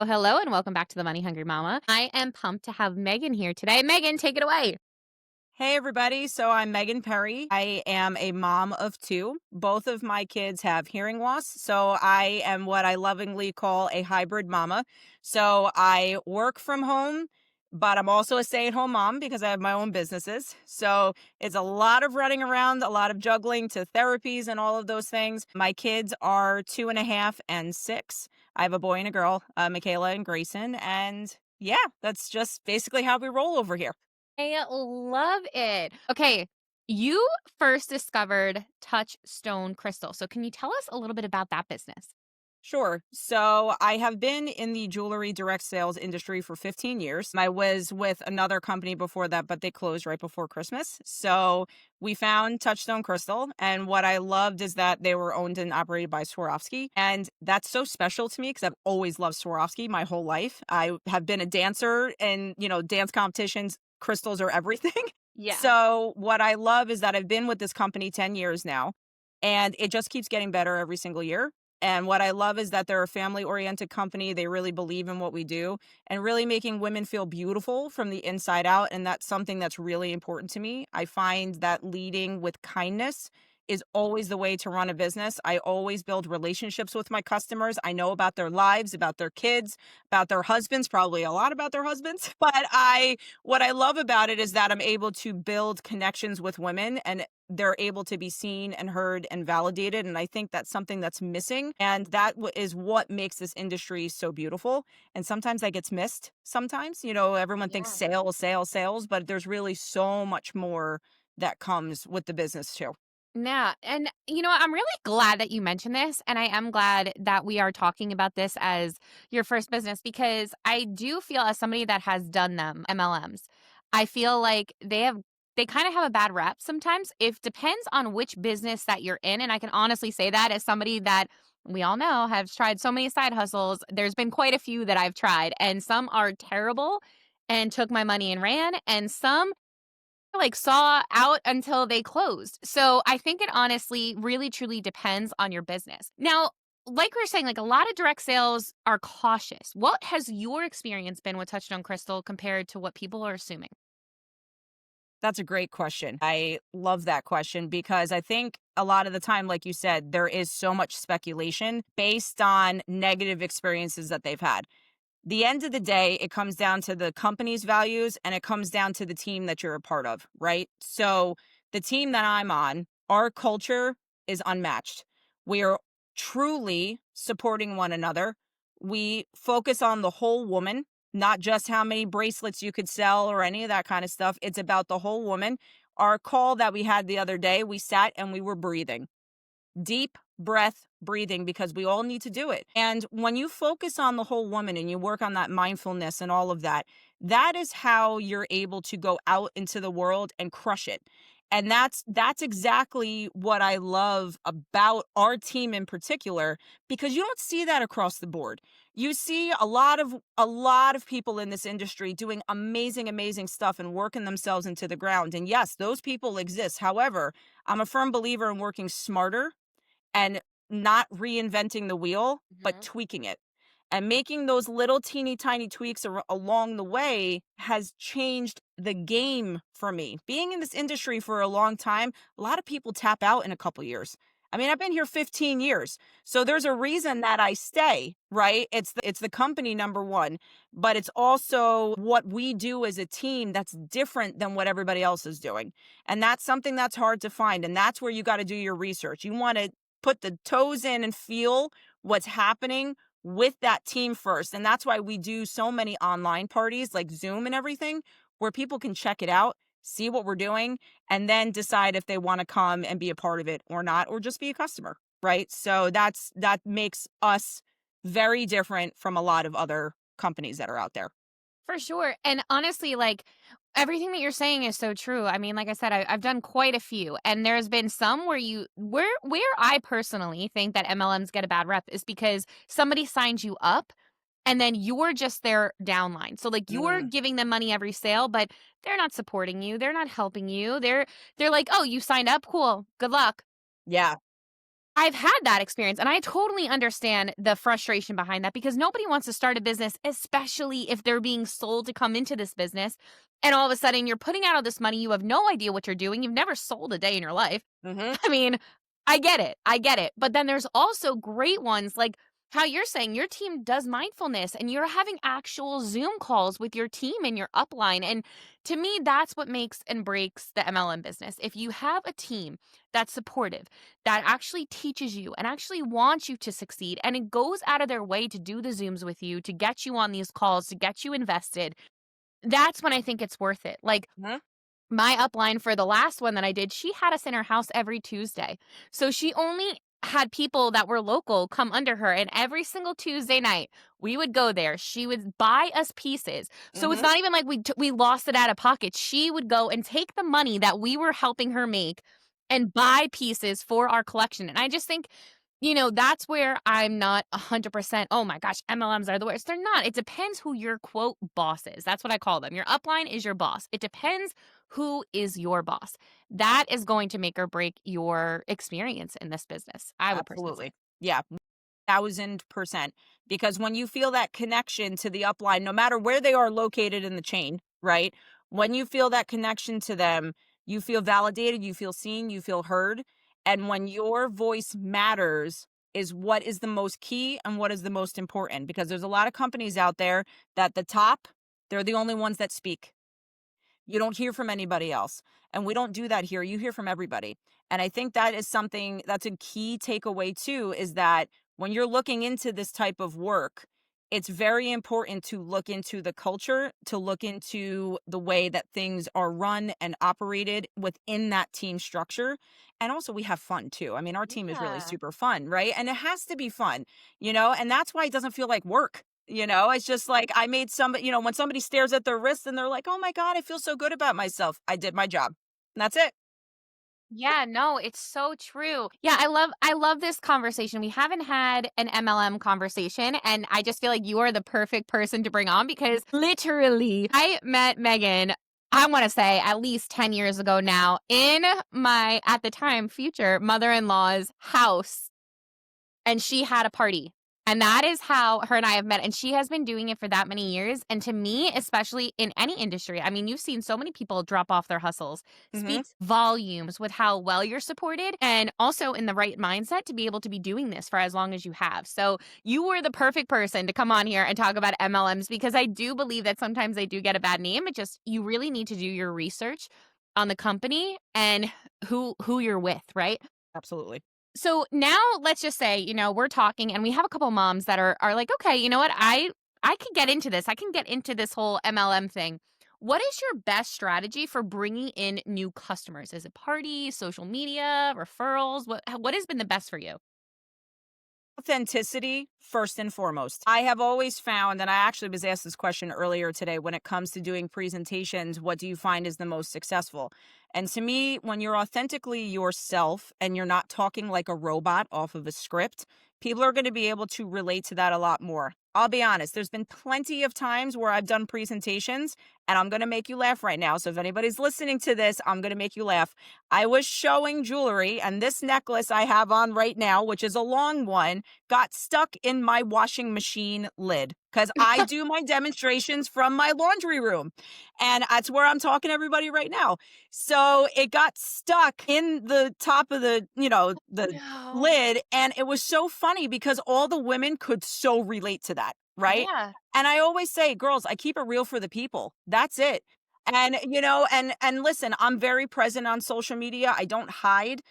Well, hello and welcome back to the Money Hungry Mama. I am pumped to have Megan here today. Megan, take it away. Hey, everybody. So I'm Megan Perry. I am a mom of two. Both of my kids have hearing loss. So I am what I lovingly call a hybrid mama. So I work from home, but I'm also a stay at home mom because I have my own businesses. So it's a lot of running around, a lot of juggling to therapies and all of those things. My kids are 2.5 and 6. I have a boy and a girl, Michaela and Grayson. And yeah, that's just basically how we roll over here. I love it. Okay, you first discovered Touchstone Crystal. So, can you tell us a little bit about that business? Sure. So I have been in the jewelry direct sales industry for 15 years. I was with another company before that, but they closed right before Christmas. So we found Touchstone Crystal. And what I loved is that they were owned and operated by Swarovski. And that's so special to me because I've always loved Swarovski my whole life. I have been a dancer and, dance competitions. Crystals are everything. Yeah. So what I love is that I've been with this company 10 years now, and it just keeps getting better every single year. And what I love is that they're a family-oriented company. They really believe in what we do and really making women feel beautiful from the inside out, and that's something that's really important to me. I find that leading with kindness is always the way to run a business. I always build relationships with my customers. I know about their lives, about their kids, about their husbands, probably a lot about their husbands. But what I love about it is that I'm able to build connections with women, and they're able to be seen and heard and validated. And I think that's something that's missing. And that is what makes this industry so beautiful. And sometimes that gets missed. Sometimes, everyone thinks Yeah. sales, sales, sales, but there's really so much more that comes with the business too. Yeah. And, I'm really glad that you mentioned this. And I am glad that we are talking about this as your first business because I do feel, as somebody that has done them, MLMs, I feel like they kind of have a bad rap sometimes. It depends on which business that you're in. And I can honestly say that as somebody that we all know has tried so many side hustles. There's been quite a few that I've tried, and some are terrible and took my money and ran, and some saw out until they closed. So I think it honestly really truly depends on your business. Now, like we were saying, like a lot of direct sales are cautious. What has your experience been with Touchstone Crystal compared to what people are assuming? That's a great question. I love that question because I think a lot of the time, like you said, there is so much speculation based on negative experiences that they've had. The end of the day, it comes down to the company's values and it comes down to the team that you're a part of, right? So, the team that I'm on, our culture is unmatched. We are truly supporting one another. We focus on the whole woman, not just how many bracelets you could sell or any of that kind of stuff. It's about the whole woman. Our call that we had the other day, we sat and we were breathing. Deep breath breathing because we all need to do it. And when you focus on the whole woman and you work on that mindfulness and all of that, that is how you're able to go out into the world and crush it. And that's exactly what I love about our team in particular, because you don't see that across the board. You see a lot of people in this industry doing amazing amazing stuff and working themselves into the ground. And yes, those people exist. However, I'm a firm believer in working smarter and not reinventing the wheel, but Mhm. tweaking it. And making those little teeny tiny tweaks along the way has changed the game for me. Being in this industry for a long time, a lot of people tap out in a couple years. I mean, I've been here 15 years. So there's a reason that I stay, right? It's the company number one, but it's also what we do as a team that's different than what everybody else is doing. And that's something that's hard to find, and that's where you got to do your research. You want to put the toes in and feel what's happening with that team first. And that's why we do so many online parties like Zoom and everything, where people can check it out, see what we're doing, and then decide if they want to come and be a part of it or not, or just be a customer. Right. So that makes us very different from a lot of other companies that are out there. For sure. And honestly, everything that you're saying is so true. I mean, like I said, I've done quite a few, and there's been some where I personally think that MLMs get a bad rep is because somebody signs you up and then you're just their downline. So like you're Mm, giving them money every sale, but they're not supporting you. They're not helping you. They're like, "Oh, you signed up? Cool. Good luck." yeah. I've had that experience, and I totally understand the frustration behind that because nobody wants to start a business, especially if they're being sold to come into this business, and all of a sudden you're putting out all this money, you have no idea what you're doing, you've never sold a day in your life. Mhm. I mean, I get it, but then there's also great ones, like how you're saying your team does mindfulness and you're having actual Zoom calls with your team and your upline, and to me, that's what makes and breaks the MLM business. If you have a team that's supportive, that actually teaches you and actually wants you to succeed, and it goes out of their way to do the Zooms with you, to get you on these calls, to get you invested, that's when I think it's worth it. Like, Mhm. my upline for the last one that I did, she had us in her house every Tuesday. So she only had people that were local come under her, and every single Tuesday night, we would go there. She would buy us pieces. So it's Mhm. not even like we lost it out of pocket. She would go and take the money that we were helping her make and buy pieces for our collection. And I just think, that's where I'm not 100%, oh my gosh, MLMs are the worst. They're not. It depends who your quote boss is. That's what I call them. Your upline is your boss. It depends who is your boss. That is going to make or break your experience in this business, I would personally say. Absolutely. Yeah. 1,000%. Because when you feel that connection to the upline, no matter where they are located in the chain, right? When you feel that connection to them, you feel validated, you feel seen, you feel heard. And when your voice matters, is what is the most key and what is the most important. Because there's a lot of companies out there that the top, they're the only ones that speak. You don't hear from anybody else. And we don't do that here. You hear from everybody. And I think that is something that's a key takeaway too, is that when you're looking into this type of work, it's very important to look into the culture, to look into the way that things are run and operated within that team structure. And also, we have fun too. I mean, our team is really Yeah. super fun, right? And it has to be fun, and that's why it doesn't feel like work. It's just like I made somebody, when somebody stares at their wrist and they're like, "Oh my God, I feel so good about myself. I did my job." And that's it. Yeah, no, it's so true. Yeah, I love this conversation. We haven't had an MLM conversation, and I just feel like you are the perfect person to bring on because literally I met Megan, I want to say at least 10 years ago now, in my at the time future mother-in-law's house, and she had a party. And that is how her and I have met, and she has been doing it for that many years, and to me, especially in any industry, I mean, you've seen so many people drop off their hustles, Mhm. speaks volumes with how well you're supported and also in the right mindset to be able to be doing this for as long as you have. So, you were the perfect person to come on here and talk about MLMs because I do believe that sometimes they do get a bad name. It just you really need to do your research on the company and who you're with, right? Absolutely. So now let's just say, we're talking and we have a couple moms that are like, okay, you know what? I can get into this. I can get into this whole MLM thing. What is your best strategy for bringing in new customers? Is it parties, social media, referrals? What has been the best for you? Authenticity, first and foremost. I have always found, and I actually was asked this question earlier today when it comes to doing presentations, what do you find is the most successful? And to me, when you're authentically yourself and you're not talking like a robot off of a script, people are going to be able to relate to that a lot more. I'll be honest, there's been plenty of times where I've done presentations, and I'm going to make you laugh right now. So if anybody's listening to this, I'm going to make you laugh. I was showing jewelry, and this necklace I have on right now, which is a long one, got stuck in my washing machine lid because I do my demonstrations from my laundry room. And that's where I'm talking to everybody right now. So it got stuck in the top of the No. lid. And it was so funny because all the women could so relate to that. Right. Yeah. And I always say, girls, I keep it real for the people. That's it. And listen, I'm very present on social media. I don't hide.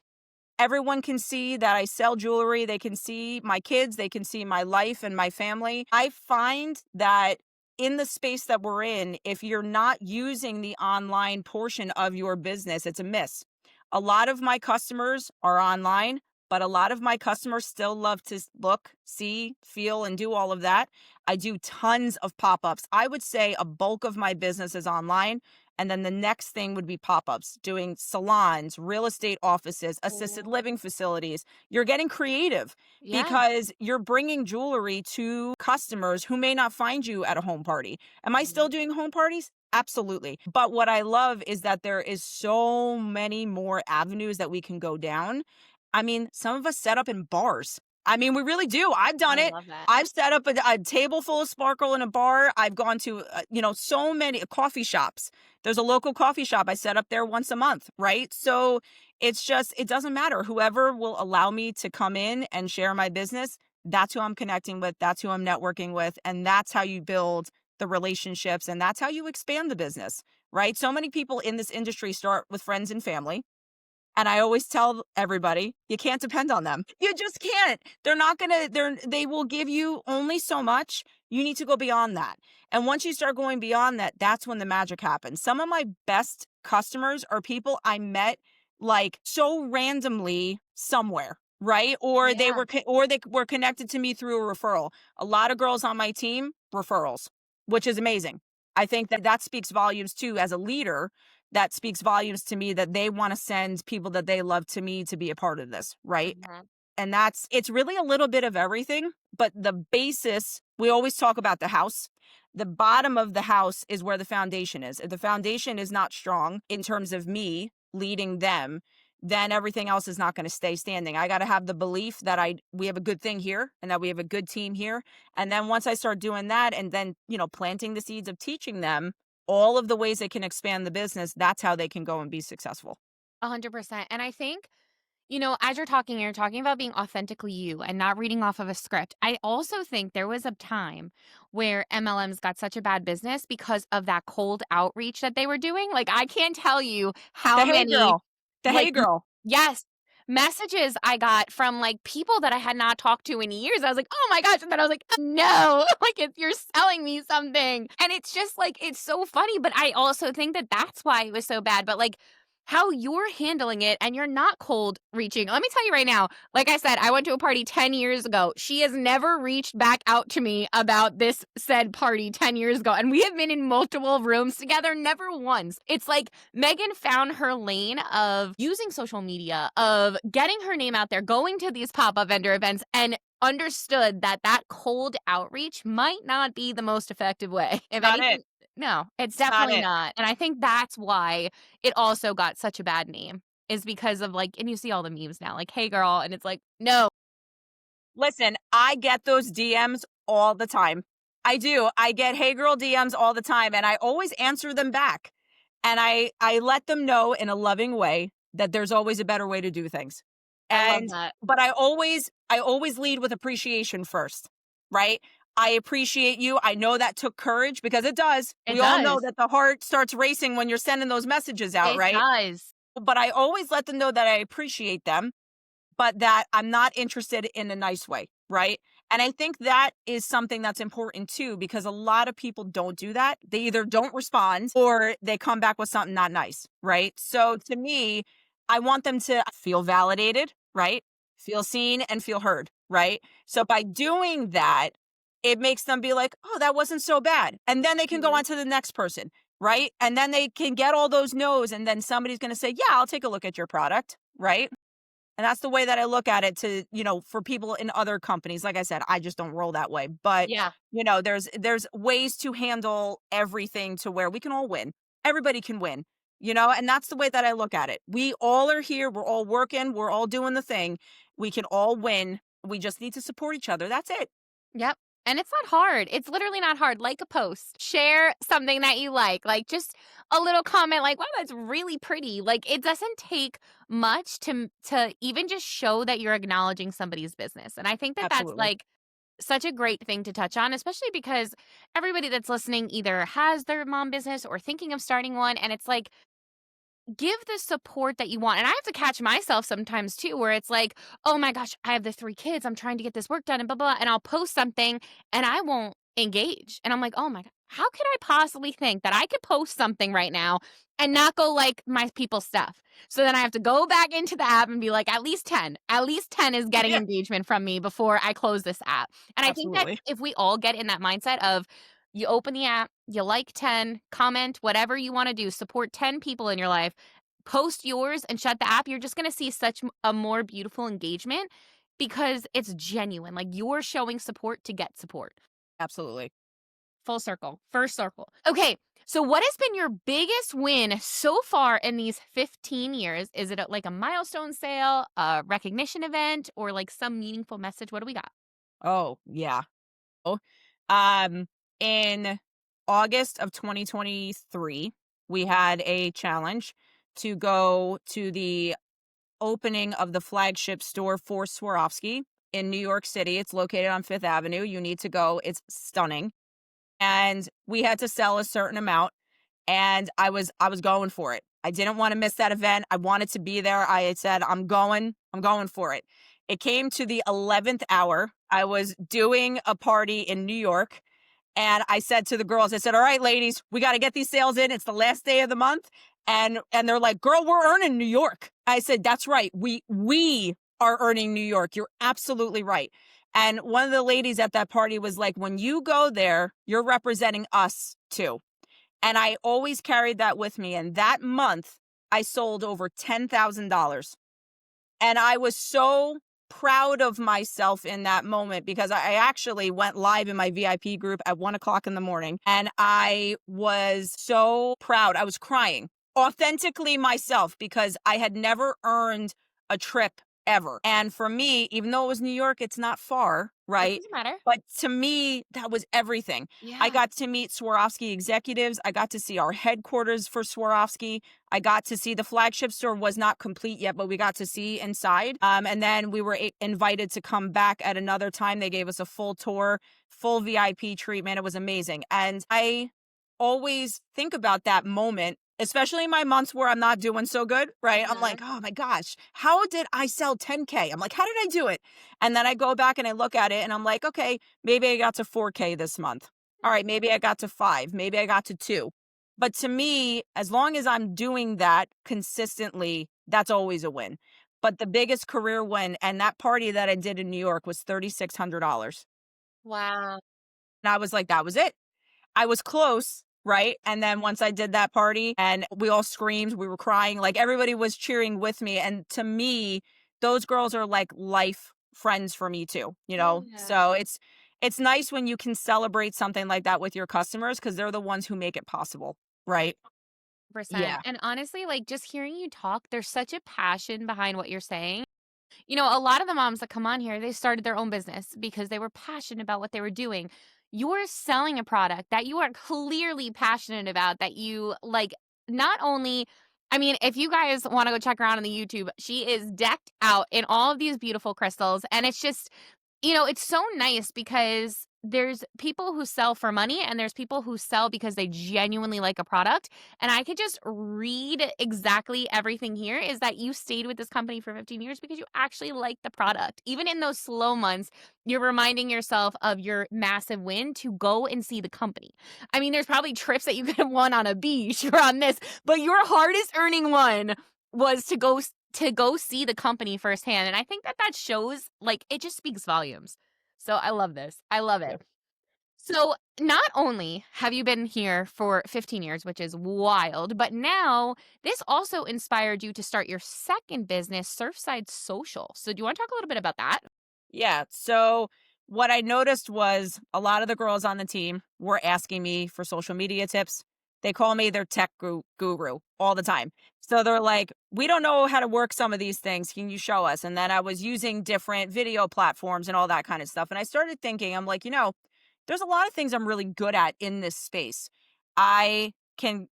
Everyone can see that I sell jewelry. They can see my kids. They can see my life and my family. I find that in the space that we're in, if you're not using the online portion of your business, it's a miss. A lot of my customers are online, but a lot of my customers still love to look, see, feel, and do all of that. I do tons of pop ups. I would say a bulk of my business is online. And then the next thing would be pop-ups, doing salons, real estate offices, assisted Oh. living facilities. You're getting creative Yeah. because you're bringing jewelry to customers who may not find you at a home party. Am I still doing home parties? Absolutely. But what I love is that there is so many more avenues that we can go down. I mean, some of us set up in bars. I mean, we really do. I've done I it. love that. I've set up a table full of sparkle in a bar. I've gone to, so many coffee shops. There's a local coffee shop I set up there once a month, right? So it's just, it doesn't matter. Whoever will allow me to come in and share my business, that's who I'm connecting with. That's who I'm networking with. And that's how you build the relationships, and that's how you expand the business, right? So many people in this industry start with friends and family, and I always tell everybody, you can't depend on them. You just can't. They're not gonna, they will give you only so much. You need to go beyond that. And once you start going beyond that, that's when the magic happens. Some of my best customers are people I met like so randomly somewhere, right? Or Yeah. they were connected to me through a referral. A lot of girls on my team, referrals, which is amazing. I think that that speaks volumes too as a leader. That speaks volumes to me that they want to send people that they love to me to be a part of this, right? Mhm. And it's really a little bit of everything, but the basis, we always talk about the house. The bottom of the house is where the foundation is. If the foundation is not strong in terms of me leading them, then everything else is not going to stay standing. I got to have the belief that we have a good thing here and that we have a good team here. And then once I start doing that and then, planting the seeds of teaching them all of the ways they can expand the business, that's how they can go and be successful. 100%. And I think, as you're talking about being authentically you and not reading off of a script. I also think there was a time where MLMs got such a bad business because of that cold outreach that they were doing. Like, I can't tell you The how hey many, girl. The like, hey girl. yes, messages I got from like people that I had not talked to in years. I was like, oh my gosh. And then I was like, "Oh, no, like you're selling me something." And it's just like, it's so funny. But I also think that that's why it was so bad. But like, how you're handling it and you're not cold reaching. Let me tell you right now, like I said, I went to a party 10 years ago. She has never reached back out to me about this said party 10 years ago. And we have been in multiple rooms together, never once. It's like Megan found her lane of using social media, of getting her name out there, going to these pop-up vendor events, and understood that that cold outreach might not be the most effective way. If Not it. anything, no, it's It's not definitely it. not. And I think that's why it also got such a bad name, is because of like, and you see all the memes now, like, "Hey girl," and it's like, no. Listen, I get those DMs all the time. I do. I get hey girl DMs all the time, and I always answer them back. And I let them know in a loving way that there's always a better way to do things. I love And that. but I always lead with appreciation first, right? I appreciate you. I know that took courage because it does. It We all know does. that the heart starts racing when you're sending those messages out, It right? does. But I always let them know that I appreciate them, but that I'm not interested in a nice way, right? And I think that is something that's important too, because a lot of people don't do that. They either don't respond or they come back with something not nice, right? So to me, I want them to feel validated, right? Feel seen and feel heard, right? So by doing that, it makes them be like, oh, that wasn't so bad. And then they can go Mhm. on to the next person, right? And then they can get all those no's. And then somebody's going to say, yeah, I'll take a look at your product, right? And that's the way that I look at it for people in other companies. Like I said, I just don't roll that way. But, Yeah. there's ways to handle everything to where we can all win. Everybody can win, and that's the way that I look at it. We all are here. We're all working. We're all doing the thing. We can all win. We just need to support each other. That's it. Yep. And it's not hard. It's literally not hard. Like a post, share something that you like just a little comment like, "Wow, that's really pretty." Like, it doesn't take much to even just show that you're acknowledging somebody's business. And I think that that's Absolutely. like such a great thing to touch on, especially because everybody that's listening either has their mom business or thinking of starting one, and it's like, give the support that you want. And I have to catch myself sometimes too, where it's like, oh my gosh, I have the 3 kids. I'm trying to get this work done and blah, blah. And I'll post something and I won't engage. And I'm like, oh my God, how could I possibly think that I could post something right now and not go like my people's stuff? So then I have to go back into the app and be like, at least 10 is getting Yeah, engagement from me before I close this app. And I think that absolutely. if we all get in that mindset of, you open the app, you like 10, comment, whatever you want to do, support 10 people in your life, post yours and shut the app, you're just going to see such a more beautiful engagement because it's genuine. Like, you're showing support to get support. Absolutely. Full circle, first circle. Okay. So what has been your biggest win so far in these 15 years? Is it like a milestone sale, a recognition event, or like some meaningful message? What do we got? Oh, yeah. Oh, um, in August of 2023, we had a challenge to go to the opening of the flagship store for Swarovski in New York City. It's located on Fifth Avenue. You need to go. It's stunning. And we had to sell a certain amount, and I was going for it. I didn't want to miss that event. I wanted to be there. I had said, I'm going for it. It came to the 11th hour. I was doing a party in New York, and I said to the girls, I said, "All right, ladies, we got to get these sales in. It's the last day of the month." And they're like, "Girl, we're earning New York." I said, "That's right. We are earning New York. You're absolutely right." And one of the ladies at that party was like, "When you go there, you're representing us too." And I always carried that with me. And that month, I sold over $10,000. And I was so proud of myself in that moment because I actually went live in my VIP group at 1 o'clock in the morning. And I was so proud. I was crying authentically myself because I had never earned a trip ever. And for me, even though it was New York, it's not far, It right? doesn't matter. But to me, that was everything. I Yeah. got to meet Swarovski executives. I got to see our headquarters for Swarovski. I got to see the flagship store was not complete yet, but we got to see inside. And then we were invited to come back at another time. They gave us a full tour, full VIP treatment. It was amazing. And I always think about that moment, especially in my months where I'm not doing so good, right? I'm Uh-huh. like, oh my gosh, how did I sell 10K? I'm like, how did I do it? And then I go back and I look at it and I'm like, okay, maybe I got to 4K this month. All right, maybe I got to five, maybe I got to two. But to me, as long as I'm doing that consistently, that's always a win. But the biggest career win, and that party that I did in New York was $3,600. Wow. And I was like, that was it. I was close, right? And then once I did that party and we all screamed, we were crying, like everybody was cheering with me. And to me, those girls are like life friends for me too, you know? Yeah. So it's nice when you can celebrate something like that with your customers because they're the ones who make it possible, right? 100%. Yeah. And honestly, like just hearing you talk, there's such a passion behind what you're saying. You know, a lot of the moms that come on here, they started their own business because they were passionate about what they were doing. You're selling a product that you are clearly passionate about, that you like, not only, I mean, if you guys want to go check her out on the YouTube, she is decked out in all of these beautiful crystals. And it's just, it's so nice because there's people who sell for money and there's people who sell because they genuinely like a product. And I could just read exactly everything here is that you stayed with this company for 15 years because you actually like the product. Even in those slow months, you're reminding yourself of your massive win to go and see the company. I mean, there's probably trips that you could have won on a beach or on this, but your hardest earning one was to go see the company firsthand. And I think that that shows, like, it just speaks volumes. So I love this. I love it. So not only have you been here for 15 years, which is wild, but now this also inspired you to start your second business, Surfside Social. So do you want to talk a little bit about that? Yeah. So what I noticed was a lot of the girls on the team were asking me for social media tips. They call me their tech guru all the time. So they're like, we don't know how to work some of these things. Can you show us? And then I was using different video platforms and all that kind of stuff. And I started thinking, I'm like, there's a lot of things I'm really good at in this space. I can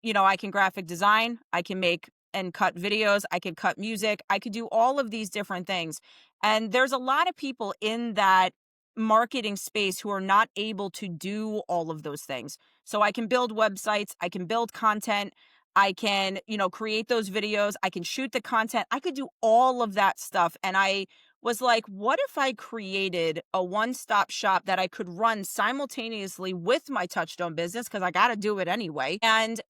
graphic design, I can make and cut videos, I can cut music, I could do all of these different things. And there's a lot of people in that marketing space who are not able to do all of those things. So I can build websites, I can build content, I can, create those videos, I can shoot the content, I could do all of that stuff. And I was like, what if I created a one stop shop that I could run simultaneously with my Touchstone business? Because I got to do it anyway. And,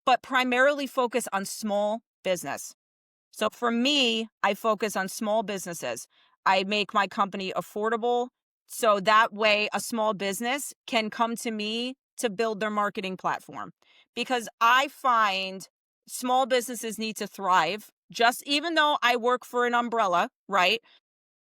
but primarily focus on small business. So for me, I focus on small businesses. I make my company affordable so that way a small business can come to me to build their marketing platform. Because I find small businesses need to thrive. Just even though I work for an umbrella, right?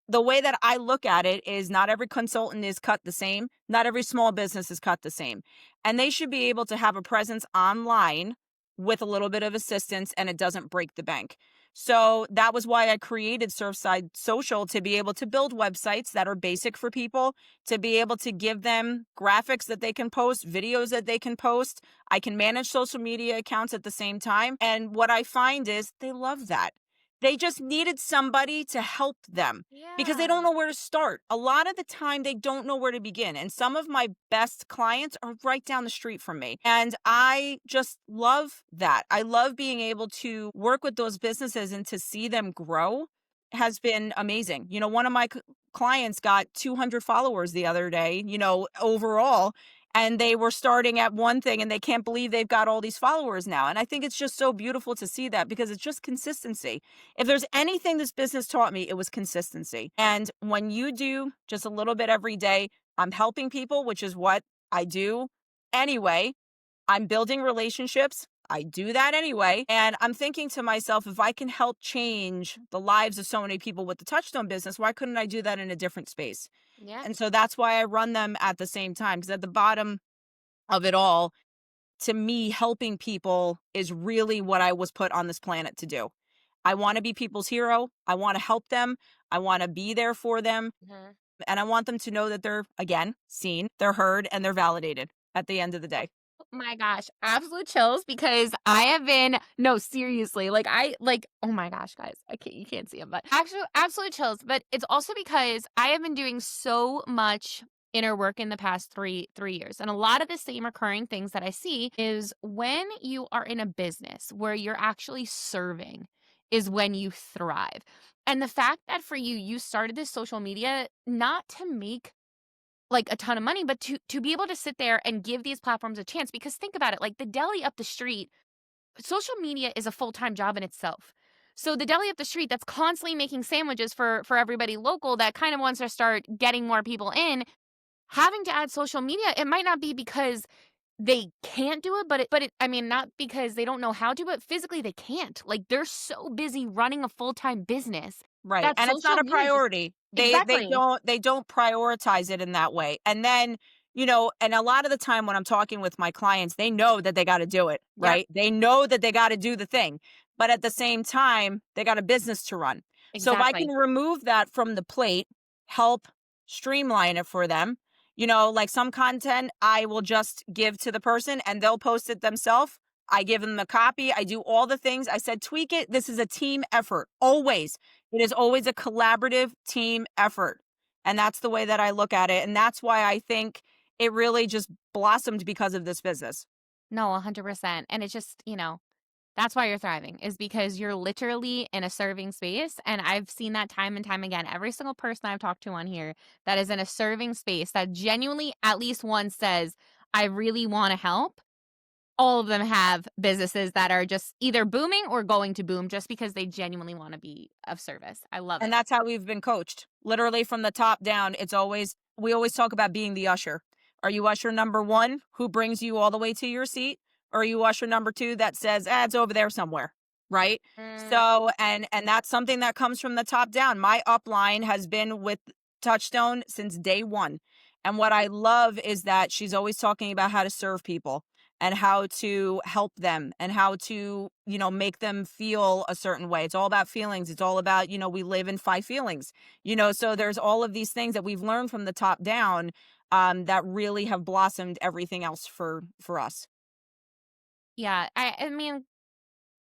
the way that I look at it is not every consultant is cut the same. Not every small business is cut the same. And they should be able to have a presence online with a little bit of assistance and it doesn't break the bank. So that was why I created Surfside Social to be able to build websites that are basic for people, to be able to give them graphics that they can post, videos that they can post. I can manage social media accounts at the same time. And what I find is they love that. They just needed somebody to help them because they Yeah. don't know where to start. A lot of the time, they don't know where to begin. And some of my best clients are right down the street from me. And I just love that. I love being able to work with those businesses and to see them grow has been amazing. One of my clients got 200 followers the other day, overall. And they were starting at one thing and they can't believe they've got all these followers now. And I think it's just so beautiful to see that because it's just consistency. If there's anything this business taught me, it was consistency. And when you do just a little bit every day, I'm helping people, which is what I do anyway. I'm building relationships. I do that anyway. And I'm thinking to myself, if I can help change the lives of so many people with the Touchstone business, why couldn't I do that in a different space? Yeah. And so that's why I run them at the same time. Because at the bottom of it all, to me, helping people is really what I was put on this planet to do. I want to be people's hero. I want to help them. I want to be there for them. Mhm. And I want them to know that they're, again, seen, they're heard, and they're validated at the end of the day. Oh my gosh, absolute chills because I have been no, seriously, oh my gosh, guys, I can't you can't see them, but actually absolute chills, but it's also because I have been doing so much inner work in the past 3 years. And a lot of the same recurring things that I see is when you are in a business where you're actually serving is when you thrive. And the fact that for you, you started this social media not to make like a ton of money, but to be able to sit there and give these platforms a chance because think about it, like the deli up the street, social media is a full-time job in itself. So the deli up the street that's constantly making sandwiches for everybody local that kind of wants to start getting more people in, having to add social media, it might not be because they can't do it, but I mean, not because they don't know how to, but physically they can't. Like they're so busy running a full-time business Right, that and it's not social a media just priority. They exactly. don't prioritize it in that way, and then, and a lot of the time when I'm talking with my clients, they know that they gotta do it, Yep, right? They know that they gotta do the thing, but at the same time, they got a business to run. So if I can exactly. remove that from the plate, help streamline it for them, like some content I will just give to the person and they'll post it themselves. I give them the copy. I do all the things. I said, tweak it. This is a team effort. Always. It is always a collaborative team effort. And that's the way that I look at it. And that's why I think it really just blossomed because of this business. No, 100%. And it's just, that's why you're thriving is because you're literally in a serving space. And I've seen that time and time again. Every single person I've talked to on here that is in a serving space that genuinely at least one says, I really want to help. All of them have businesses that are just either booming or going to boom just because they genuinely want to be of service. I love And it. that's how we've been coached. Literally from the top down, we always talk about being the usher. Are you usher number one who brings you all the way to your seat? Or are you usher number two that says, it's over there somewhere? Right. Mm, So, and that's something that comes from the top down. My upline has been with Touchstone since day one. And what I love is that she's always talking about how to serve people and how to help them and how to, make them feel a certain way. It's all about feelings. It's all about, we live in five feelings, so there's all of these things that we've learned from the top down that really have blossomed everything else for us. yeah. I mean,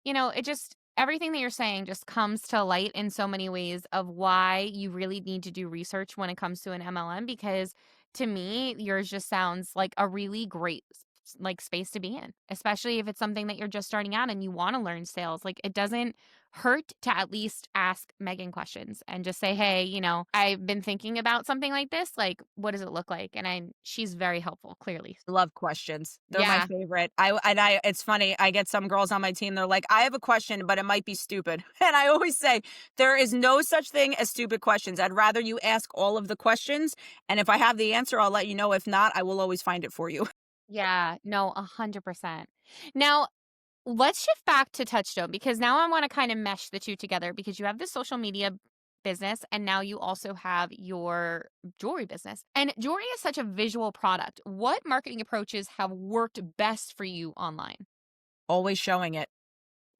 it just everything that you're saying just comes to light in so many ways of why you really need to do research when it comes to an MLM because to me, yours just sounds like a really great like space to be in, especially if it's something that you're just starting out and you want to learn sales. Like it doesn't hurt to at least ask Megan questions and just say, "Hey, I've been thinking about something like this. Like, what does it look like?" And she's very helpful, clearly. Love questions. They're my Yeah. favorite. I it's funny. I get some girls on my team. They're like, I have a question, but it might be stupid. And I always say, there is no such thing as stupid questions. I'd rather you ask all of the questions. And if I have the answer, I'll let you know. If not, I will always find it for you. Yeah, no, 100%. Now, let's shift back to Touchstone because now I want to kind of mesh the two together because you have the social media business, and now you also have your jewelry business. And jewelry is such a visual product. What marketing approaches have worked best for you online? Always showing it.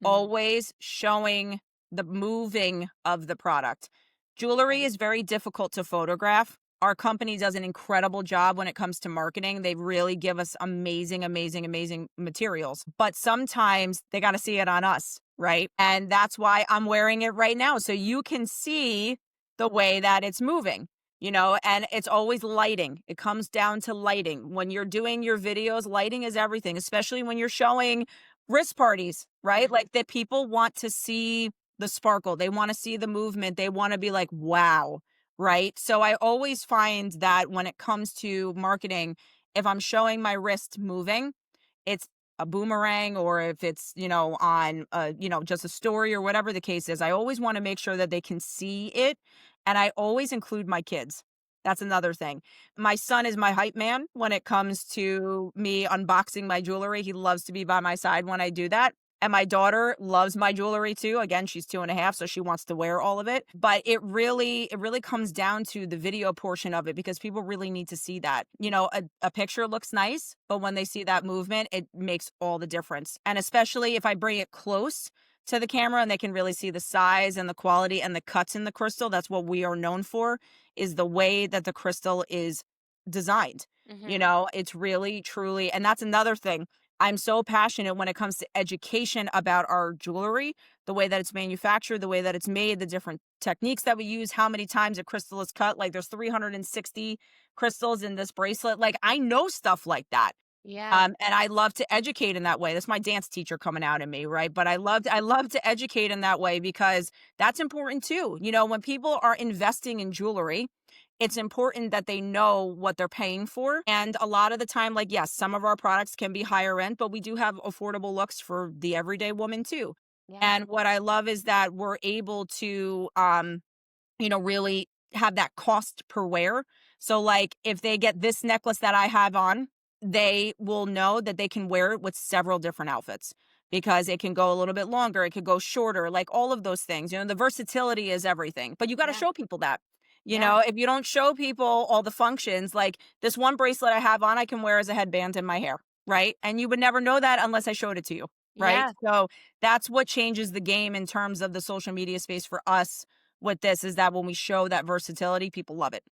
Mm, Always showing the moving of the product. Jewelry right. is very difficult to photograph. Our company does an incredible job when it comes to marketing. They really give us amazing, amazing, amazing materials. But sometimes they got to see it on us, right? And that's why I'm wearing it right now. So you can see the way that it's moving, and it's always lighting. It comes down to lighting. When you're doing your videos, lighting is everything, especially when you're showing wrist parties, right? Mhm. Like that people want to see the sparkle. They want to see the movement. They want to be like, wow, right? So I always find that when it comes to marketing, if I'm showing my wrist moving, it's a boomerang, or if it's, on just a story or whatever the case is, I always want to make sure that they can see it. And I always include my kids. That's another thing. My son is my hype man when it comes to me unboxing my jewelry. He loves to be by my side when I do that. And my daughter loves my jewelry too. Again, she's 2.5, so she wants to wear all of it. But it really comes down to the video portion of it, because people really need to see that. A picture looks nice, but when they see that movement, it makes all the difference. And especially if I bring it close to the camera and they can really see the size and the quality and the cuts in the crystal. That's what we are known for, is the way that the crystal is designed. Mhm. It's really, truly, and that's another thing. I'm so passionate when it comes to education about our jewelry, the way that it's manufactured, the way that it's made, the different techniques that we use, how many times a crystal is cut. Like there's 360 crystals in this bracelet. Like I know stuff like that. Yeah. And I love to educate in that way. That's my dance teacher coming out in me, right? But I love to educate in that way, because that's important too. When people are investing in jewelry, it's important that they know what they're paying for. And a lot of the time, like, yes, some of our products can be higher end, but we do have affordable looks for the everyday woman too. Yeah. And what I love is that we're able to really have that cost per wear. So, like, if they get this necklace that I have on, they will know that they can wear it with several different outfits, because it can go a little bit longer, it could go shorter, like all of those things. The versatility is everything, but you got to Yeah. show people that. Yeah. If you don't show people all the functions, like this one bracelet I have on, I can wear as a headband in my hair, right? And you would never know that unless I showed it to you, right? Yeah. So that's what changes the game in terms of the social media space for us with this, is that when we show that versatility, people love it.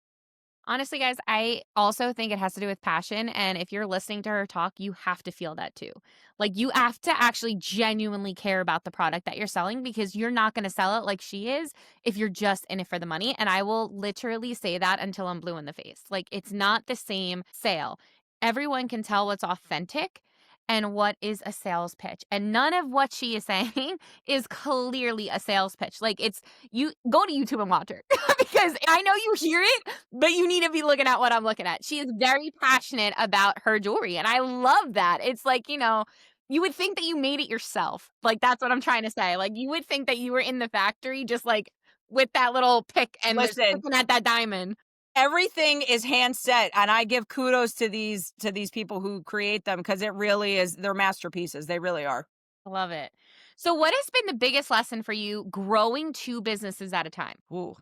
Honestly, guys, I also think it has to do with passion. And if you're listening to her talk, you have to feel that too. Like, you have to actually genuinely care about the product that you're selling, because you're not going to sell it like she is if you're just in it for the money. And I will literally say that until I'm blue in the face. Like, it's not the same sale. Everyone can tell what's authentic and what is a sales pitch. And none of what she is saying is clearly a sales pitch. Like, it's, you go to YouTube and watch her because I know you hear it, but you need to be looking at what I'm looking at. She is very passionate about her jewelry, and I love that. It's like, you would think that you made it yourself. Like, that's what I'm trying to say. Like, you would think that you were in the factory just, like, with that little pick and just Listen, looking at that diamond. everything is hand set, and I give kudos to these people who create them, because it really is, they're masterpieces. They really are. I love it. So what has been the biggest lesson for you growing 2 businesses at a time? Ooh,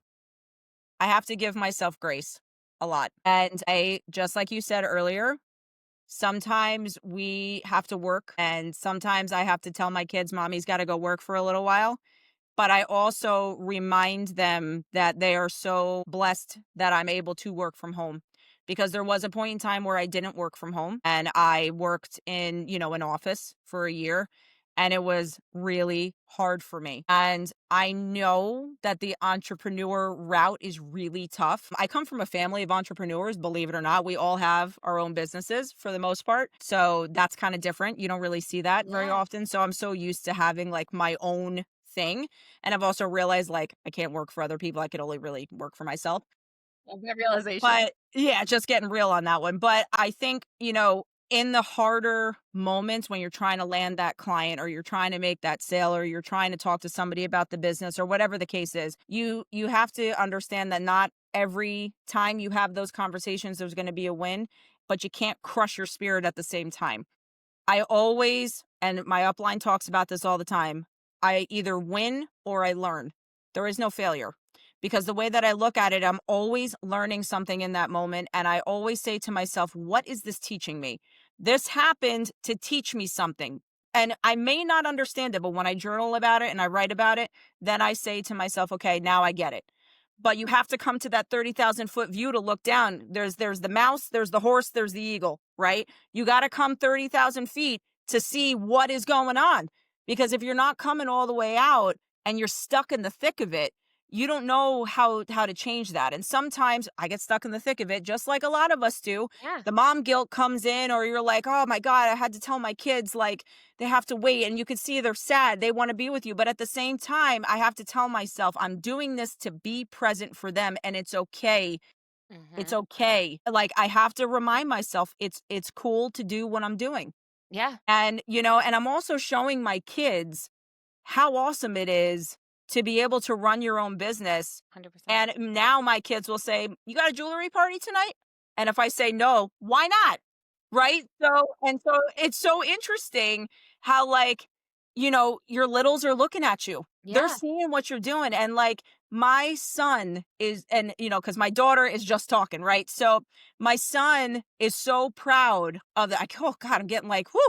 I have to give myself grace a lot. And I, just like you said earlier, sometimes we have to work, and sometimes I have to tell my kids, mommy's got to go work for a little while. But I also remind them that they are so blessed that I'm able to work from home, because there was a point in time where I didn't work from home, and I worked in, an office for a year, and it was really hard for me. And I know that the entrepreneur route is really tough. I come from a family of entrepreneurs, believe it or not. We all have our own businesses for the most part. So that's kind of different. You don't really see that very Yeah. often. So I'm so used to having like my own thing. And I've also realized like I can't work for other people. I could only really work for myself. Love that realization. But yeah, just getting real on that one. But I think, in the harder moments when you're trying to land that client, or you're trying to make that sale, or you're trying to talk to somebody about the business, or whatever the case is, you have to understand that not every time you have those conversations there's going to be a win, but you can't crush your spirit at the same time. I always, and my upline talks about this all the time, I either win or I learn. There is no failure, because the way that I look at it, I'm always learning something in that moment. And I always say to myself, what is this teaching me? This happened to teach me something. And I may not understand it, but when I journal about it and I write about it, then I say to myself, okay, now I get it. But you have to come to that 30,000-foot view to look down. There's the mouse, there's the horse, there's the eagle, right? You got to come 30,000 feet to see what is going on. Because if you're not coming all the way out and you're stuck in the thick of it, you don't know how to change that. And sometimes I get stuck in the thick of it, just like a lot of us do. Yeah. The mom guilt comes in, or you're like, oh my God, I had to tell my kids, like, they have to wait. And you can see they're sad. They want to be with you. But at the same time, I have to tell myself, I'm doing this to be present for them. And it's okay. It's Mhm. okay. Like, I have to remind myself it's cool to do what I'm doing. Yeah. And, and I'm also showing my kids how awesome it is to be able to run your own business. 100%. And now my kids will say, "You got a jewelry party tonight?" And if I say no, why not? Right? So it's so interesting how, like, your littles are looking at you. They're Yeah. seeing what you're doing. And like, my son is, and because my daughter is just talking, right? So my son is so proud of the, oh God, I'm getting like, whoo.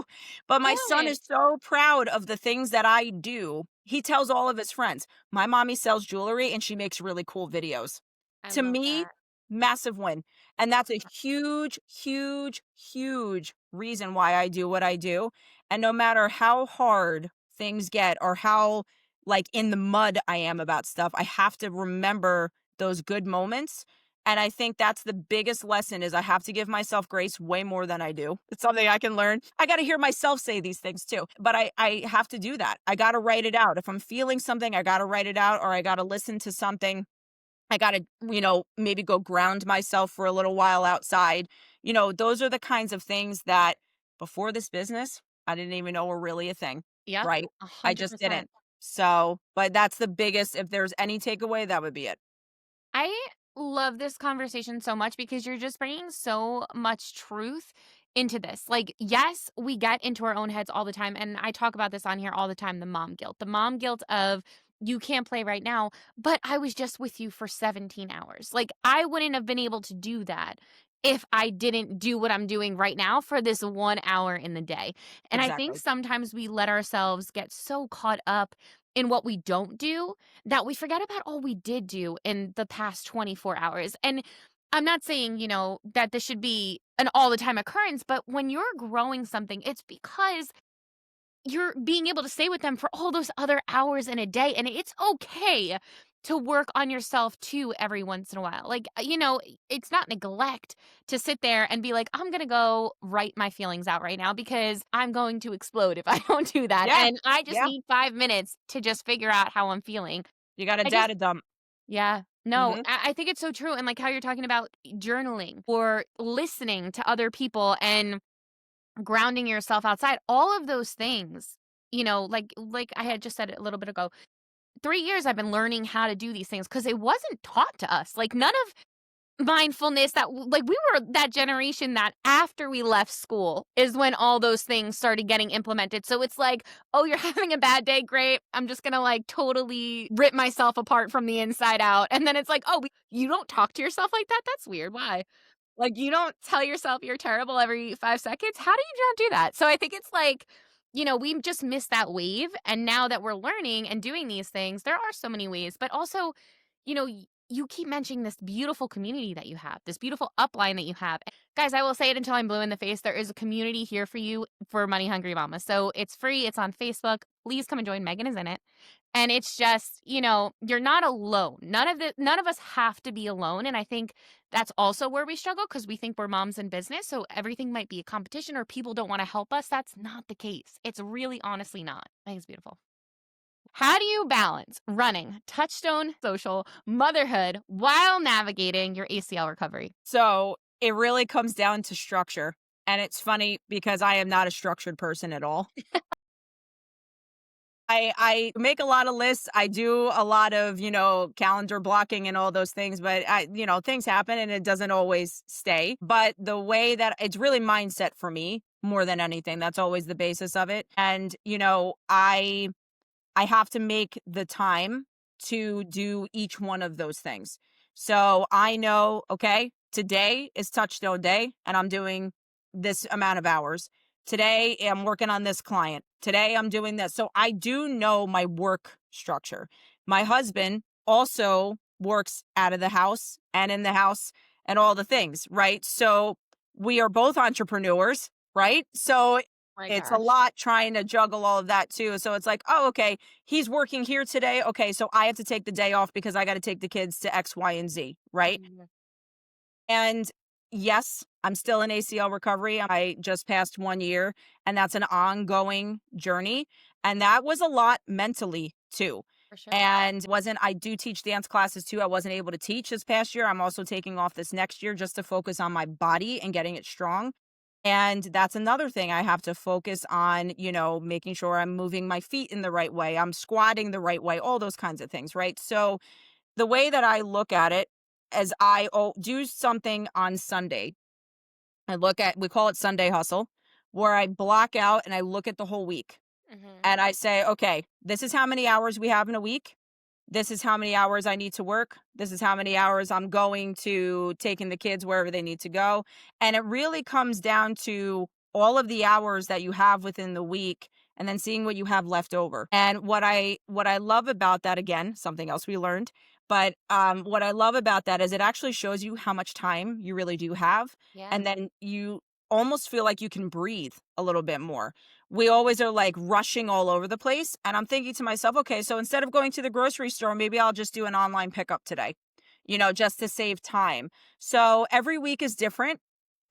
But my son Good. is so proud of the things that I do. He tells all of his friends, my mommy sells jewelry and she makes really cool videos. I To love me, that. massive win. And that's a huge, huge, huge reason why I do what I do. And no matter how hard things get or how like in the mud I am about stuff, I have to remember those good moments. And I think that's the biggest lesson is I have to give myself grace way more than I do. It's something I can learn. I got to hear myself say these things too, but I have to do that. I got to write it out. If I'm feeling something, I got to write it out, or I got to listen to something. I got to, maybe go ground myself for a little while outside. Those are the kinds of things that before this business, I didn't even know were really a thing, Yep. right? I just 100%. didn't. So, but that's the biggest, if there's any takeaway, that would be it. I love this conversation so much because you're just bringing so much truth into this. Like, yes, we get into our own heads all the time. And I talk about this on here all the time, the mom guilt. The mom guilt of, you can't play right now, but I was just with you for 17 hours. Like, I wouldn't have been able to do that if I didn't do what I'm doing right now for this 1 hour in the day. And I think Exactly. sometimes we let ourselves get so caught up in what we don't do that we forget about all we did do in the past 24 hours. And I'm not saying, that this should be an all the time occurrence, but when you're growing something, it's because you're being able to stay with them for all those other hours in a day. And it's okay to work on yourself too every once in a while. Like, it's not neglect to sit there and be like, I'm going to go write my feelings out right now because I'm going to explode if I don't do that. Yeah. And I just Yeah. need 5 minutes to just figure out how I'm feeling. You got a I just data dump. Yeah. No, Hmm. I think it's so true, and, like, how you're talking about journaling or listening to other people and grounding yourself outside, all of those things, like I had just said a little bit ago, 3 years I've been learning how to do these things because it wasn't taught to us, like, none of mindfulness like, we were that generation that after we left school is when all those things started getting implemented, so it's like, "Oh, you're having a bad day? Great. I'm just gonna, like, totally rip myself apart from the inside out," and then it's like, "Oh, you don't talk to yourself like that? That's weird. Why?" Like, you don't tell yourself you're terrible every 5 seconds? How do you not do that? So I think it's like, we just missed that wave, and now that we're learning and doing these things, there are so many ways, but also, you keep mentioning this beautiful community that you have, this beautiful upline that you have. Guys, I will say it until I'm blue in the face. There is a community here for you for Money Hungry Mama. So it's free. It's on Facebook. Please come and join. Megan is in it. And it's just, you're not alone. None of us have to be alone. And I think that's also where we struggle because we think we're moms in business. So everything might be a competition or people don't want to help us. That's not the case. It's really honestly not. I think it's beautiful. How do you balance running Touchstone Social, motherhood while navigating your ACL recovery? So it really comes down to structure. And it's funny because I am not a structured person at all. I make a lot of lists. I do a lot of, calendar blocking and all those things, but things happen and it doesn't always stay. But the way that it's really mindset for me more than anything, that's always the basis of it. And, I have to make the time to do each one of those things. So I know, okay, today is Touchstone Day and I'm doing this amount of hours. Today I'm working on this client. Today I'm doing this. So I do know my work structure. My husband also works out of the house and in the house and all the things, right? So we are both entrepreneurs, right? So My it's a gosh. lot trying to juggle all of that too. So it's like, oh, okay, he's working here today. Okay, so I have to take the day off because I got to take the kids to X, Y, and Z, right? Mhm. And yes, I'm still in ACL recovery. I just passed 1 year, and that's an ongoing journey. And that was a lot mentally too. For sure. And wasn't I do teach dance classes too. I wasn't able to teach this past year. I'm also taking off this next year just to focus on my body and getting it strong. And that's another thing I have to focus on, making sure I'm moving my feet in the right way, I'm squatting the right way, all those kinds of things, right? So the way that I look at it as do something on Sunday. We call it Sunday hustle, where I block out and I look at the whole week Mhm. and I say, okay, this is how many hours we have in a week. This is how many hours I need to work. This is how many hours I'm going to taking the kids wherever they need to go. And it really comes down to all of the hours that you have within the week and then seeing what you have left over. And what I love about that, again, something else we learned, but what I love about that is it actually shows you how much time you really do have. Yeah. And then you almost feel like you can breathe a little bit more. We always are like rushing all over the place. And I'm thinking to myself, okay, so instead of going to the grocery store, maybe I'll just do an online pickup today, just to save time. So every week is different.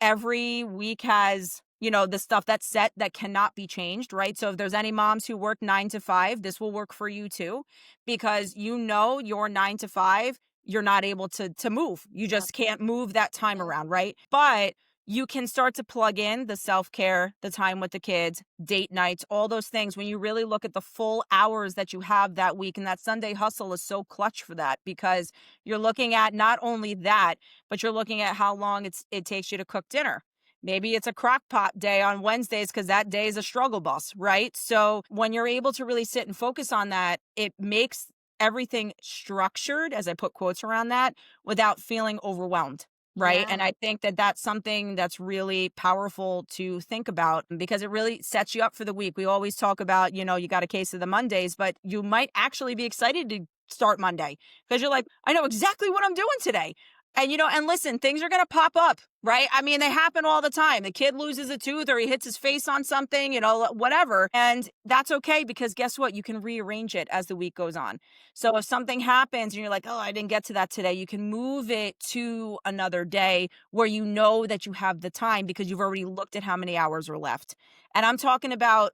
Every week has, the stuff that's set that cannot be changed, right? So if there's any moms who work 9 to 5, this will work for you too, because your 9 to 5, you're not able to move. You Yep. just can't move that time Yep. around, right? But you can start to plug in the self-care, the time with the kids, date nights, all those things when you really look at the full hours that you have that week. And that Sunday hustle is so clutch for that because you're looking at not only that, but you're looking at how long it takes you to cook dinner. Maybe it's a crock pot day on Wednesdays because that day is a struggle bus, right? So when you're able to really sit and focus on that, it makes everything structured, as I put quotes around that, without feeling overwhelmed. Right. Yeah. And I think that that's something that's really powerful to think about because it really sets you up for the week. We always talk about, you got a case of the Mondays, but you might actually be excited to start Monday because you're like, I know exactly what I'm doing today. And listen, things are going to pop up, right? I mean, they happen all the time. The kid loses a tooth or he hits his face on something, whatever. And that's okay because guess what? You can rearrange it as the week goes on. So if something happens and you're like, oh, I didn't get to that today, you can move it to another day where you know that you have the time because you've already looked at how many hours are left. And I'm talking about,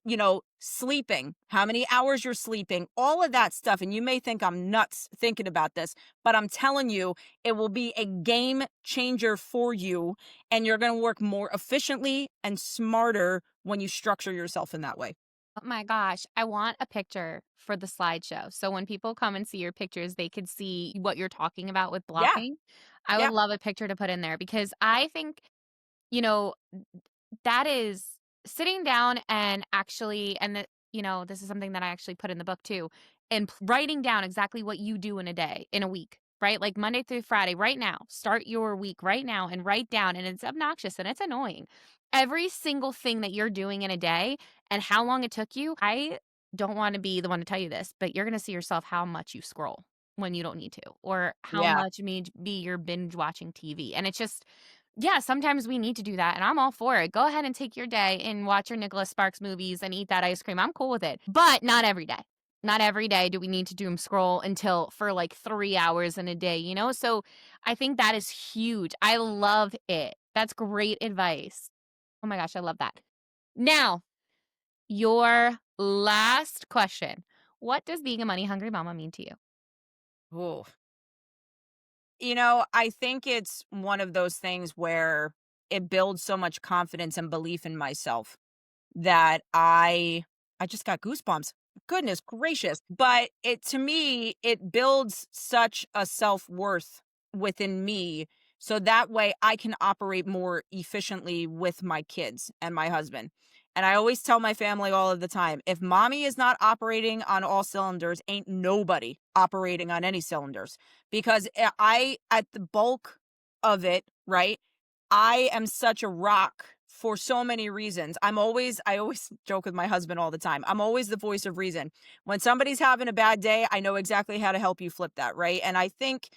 sleeping, how many hours you're sleeping, all of that stuff. And you may think I'm nuts thinking about this, but I'm telling you, it will be a game changer for you. And you're going to work more efficiently and smarter when you structure yourself in that way. Oh my gosh, I want a picture for the slideshow. So when people come and see your pictures, they could see what you're talking about with Yeah. blocking. I would Yeah. love a picture to put in there because I think, you know, that is sitting down and actually, this is something that I actually put in the book too, and writing down exactly what you do in a day, in a week, right? Like Monday through Friday, right now, start your week right now and write down. And it's obnoxious and it's annoying. Every single thing that you're doing in a day and how long it took you. I don't want to be the one to tell you this, but you're going to see yourself how much you scroll when you don't need to, or how Yeah. much maybe you're binge watching TV. And it's just, yeah, sometimes we need to do that, and I'm all for it. Go ahead and take your day and watch your Nicholas Sparks movies and eat that ice cream. I'm cool with it, but not every day. Not every day do we need to doom scroll until for like 3 hours in a day, you know? So I think that is huge. I love it. That's great advice. Oh my gosh, I love that. Now, your last question. What does being a money hungry mama mean to you? Ooh. I think it's one of those things where it builds so much confidence and belief in myself that I just got goosebumps. Goodness gracious. But it to me, it builds such a self-worth within me so that way I can operate more efficiently with my kids and my husband. And I always tell my family all of the time, if mommy is not operating on all cylinders, ain't nobody operating on any cylinders. Because at the bulk of it, right? I am such a rock for so many reasons. I always joke with my husband all the time. I'm always the voice of reason. When somebody's having a bad day, I know exactly how to help you flip that, right? And I think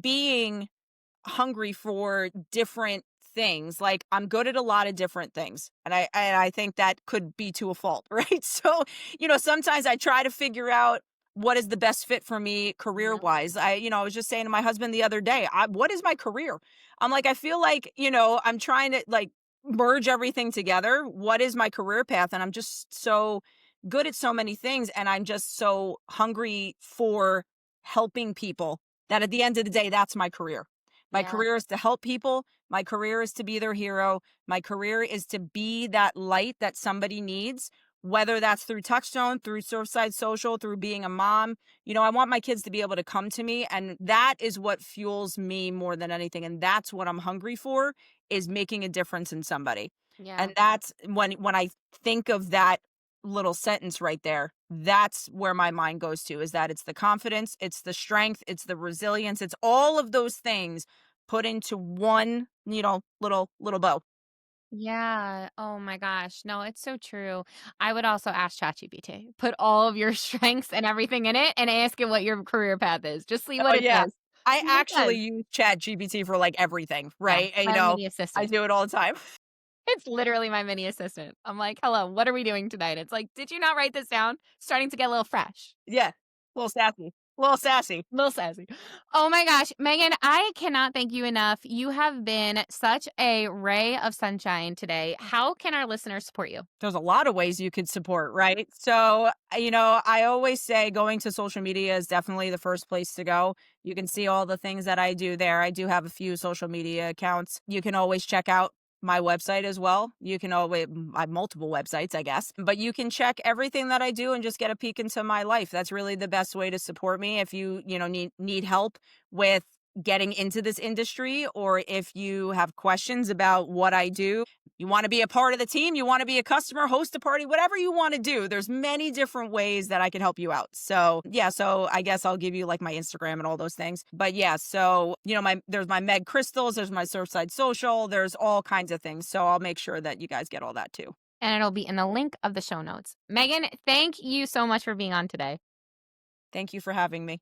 being hungry for different things. Like I'm good at a lot of different things. And I think that could be to a fault, right? So, sometimes I try to figure out what is the best fit for me career Yeah. wise. I was just saying to my husband the other day, what is my career? I'm like, I feel like, I'm trying to like merge everything together. What is my career path? And I'm just so good at so many things. And I'm just so hungry for helping people that at the end of the day, that's my career. My Yeah. career is to help people. My career is to be their hero. My career is to be that light that somebody needs, whether that's through Touchstone, through Surfside Social, through being a mom. I want my kids to be able to come to me, and that is what fuels me more than anything. And that's what I'm hungry for, is making a difference in somebody. Yeah. And that's when I think of that little sentence right there, that's where my mind goes to, is that it's the confidence, it's the strength, it's the resilience, it's all of those things put into one, little bow. Yeah. Oh my gosh. No, it's so true. I would also ask ChatGPT. Put all of your strengths and everything in it and ask it what your career path is. Just see Oh, what it yeah. says. I See what it actually says. use Chat GPT for, like, everything, Yeah. right? And, My mini I assistant. do it all the time. It's literally my mini assistant. I'm like, hello, what are we doing tonight? It's like, did you not write this down? Starting to get a little fresh. Yeah. A little sassy. A little sassy. Little sassy. Oh my gosh, Megan, I cannot thank you enough. You have been such a ray of sunshine today. How can our listeners support you? There's a lot of ways you could support, right? So, I always say going to social media is definitely the first place to go. You can see all the things that I do there. I do have a few social media accounts. You can always check out my website as well. You can always, I have multiple websites, I guess, but you can check everything that I do and just get a peek into my life. That's really the best way to support me. If you need help with getting into this industry, or if you have questions about what I do, you want to be a part of the team, you want to be a customer, host a party, whatever you want to do, there's many different ways that I can help you out. So, yeah, so I guess I'll give you like my Instagram and all those things. But yeah, so, there's my Meg Crystals, there's my Surfside Social, there's all kinds of things. So I'll make sure that you guys get all that too. And it'll be in the link of the show notes. Megan, thank you so much for being on today. Thank you for having me.